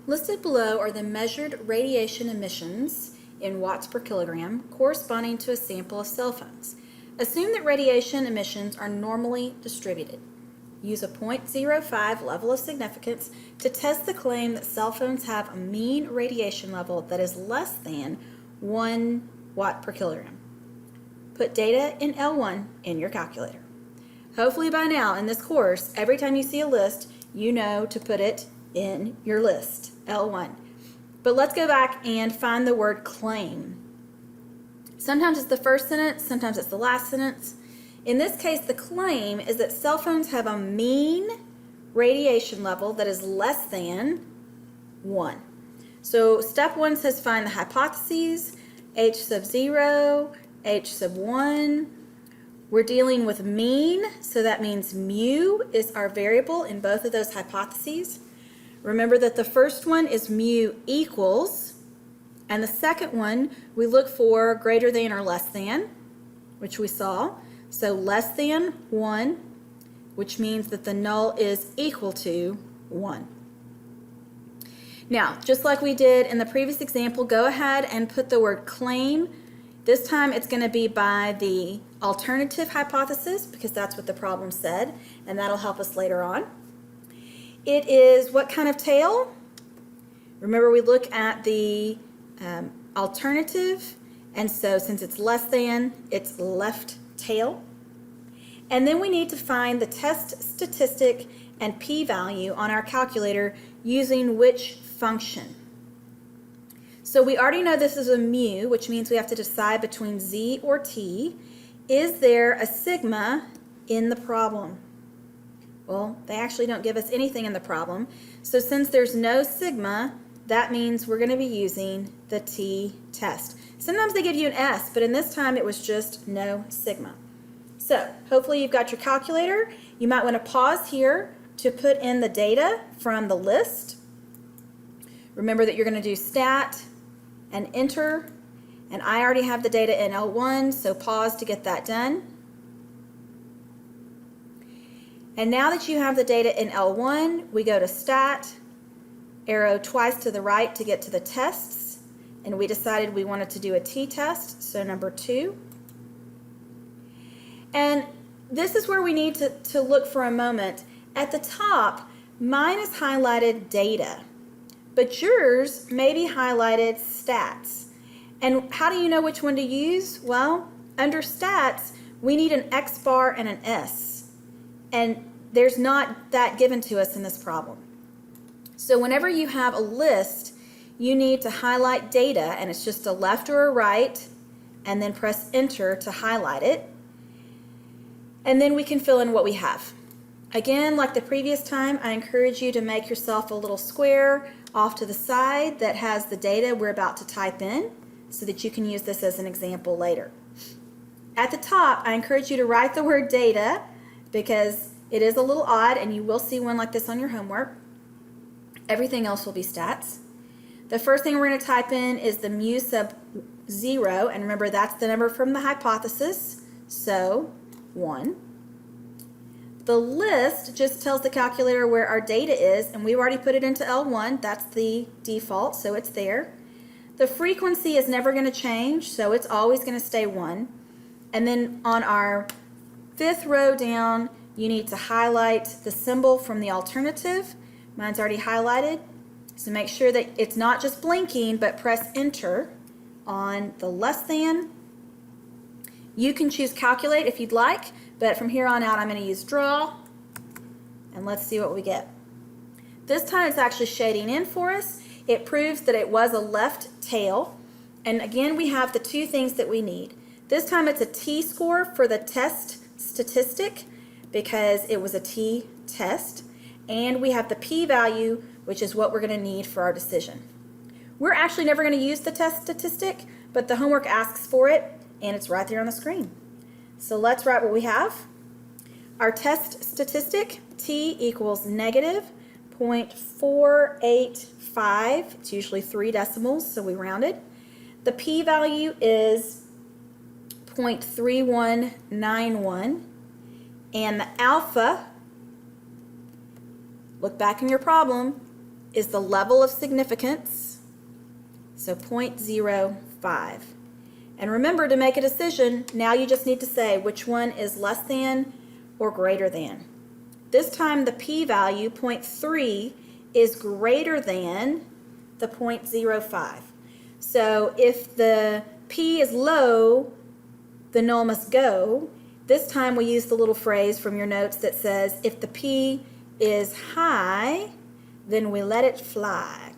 Listed below are the measured radiation emissions in watts per kilogram corresponding to a sample of cell phones. Assume that radiation emissions are normally distributed. Use a 0.05 level of significance to test the claim that cell phones have a mean radiation level that is less than 1 watt per kilogram. Put data in L1 in your calculator. Hopefully by now in this course, every time you see a list, you know to put it in your list, L1. But let's go back and find the word claim. Sometimes it's the first sentence, sometimes it's the last sentence. In this case, the claim is that cell phones have a mean radiation level that is less than 1. So step 1 says find the hypotheses, H sub 0, H sub 1. We're dealing with mean, so that means mu is our variable in both of those hypotheses. Remember that the first one is mu equals, and the second one we look for greater than or less than, which we saw. So less than 1, which means that the null is equal to 1. Now, just like we did in the previous example, go ahead and put the word claim. This time it's going to be by the alternative hypothesis because that's what the problem said, and that'll help us later on. It is what kind of tail? Remember we look at the alternative, and so since it's less than, it's left tail. And then we need to find the test statistic and p-value on our calculator using which function. So we already know this is a mu, which means we have to decide between z or t. Is there a sigma in the problem? Well, they actually don't give us anything in the problem. So since there's no sigma, that means we're going to be using the t-test. Sometimes they give you an s, but in this time it was just no sigma. So hopefully you've got your calculator. You might want to pause here to put in the data from the list. Remember that you're going to do stat and enter, and I already have the data in L1, so pause to get that done. And now that you have the data in L1, we go to stat, arrow twice to the right to get to the tests, and we decided we wanted to do a t-test, so number 2. And this is where we need to look for a moment. At the top, mine is highlighted data, but yours may be highlighted stats. And how do you know which one to use? Well, under stats, we need an X bar and an S. And there's not that given to us in this problem. So whenever you have a list, you need to highlight data, and it's just a left or a right, and then press enter to highlight it. And then we can fill in what we have. Again, like the previous time, I encourage you to make yourself a little square off to the side that has the data we're about to type in so that you can use this as an example later. At the top, I encourage you to write the word data because it is a little odd, and you will see one like this on your homework. Everything else will be stats. The first thing we're going to type in is the mu sub 0, and remember that's the number from the hypothesis, so 1. The list just tells the calculator where our data is, and we've already put it into L1. That's the default, so it's there. The frequency is never going to change, so it's always going to stay 1. And then on our 5th row down, you need to highlight the symbol from the alternative. Mine's already highlighted, so make sure that it's not just blinking, but press enter on the less than. You can choose calculate if you'd like, but from here on out I'm going to use draw, and let's see what we get. This time it's actually shading in for us. It proves that it was a left tail, and again we have the two things that we need. This time it's a t-score for the test statistic because it was a t-test, and we have the p-value, which is what we're going to need for our decision. We're actually never going to use the test statistic, but the homework asks for it, and it's right there on the screen. So let's write what we have. Our test statistic, t equals negative 0.485. It's usually 3 decimals, so we rounded. The p-value is 0.3191, and the alpha, look back in your problem, is the level of significance, so 0.05. And remember, to make a decision, now you just need to say which one is less than or greater than. This time the p-value, 0.3, is greater than the 0.05. So if the p is low, the null must go. This time we use the little phrase from your notes that says, if the p is high, then we let it fly,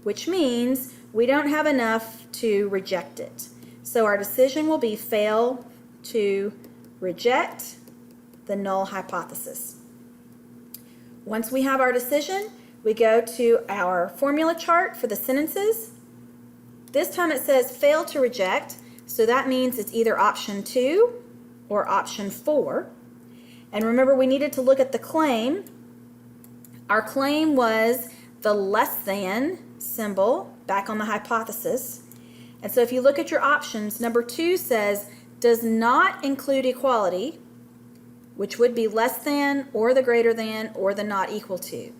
which means we don't have enough to reject it. So our decision will be fail to reject the null hypothesis. Once we have our decision, we go to our formula chart for the sentences. This time it says fail to reject, so that means it's either option 2 or option 4. And remember, we needed to look at the claim. Our claim was the less than symbol back on the hypothesis. And so if you look at your options, number 2 says does not include equality, which would be less than or the greater than or the not equal to.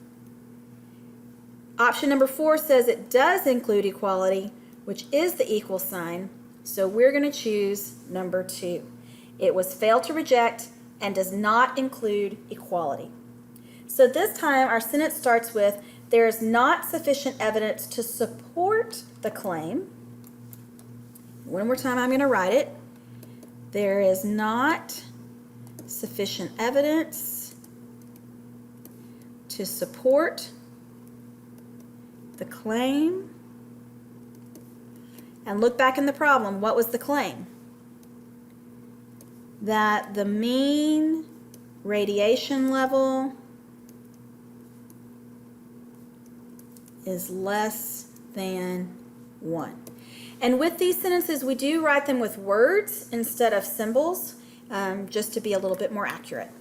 Option number 4 says it does include equality, which is the equal sign. So we're going to choose number 2. It was fail to reject and does not include equality. So this time our sentence starts with, there is not sufficient evidence to support the claim. One more time I'm going to write it. There is not sufficient evidence to support the claim. And look back in the problem. What was the claim? That the mean radiation level is less than 1. And with these sentences, we do write them with words instead of symbols, just to be a little bit more accurate.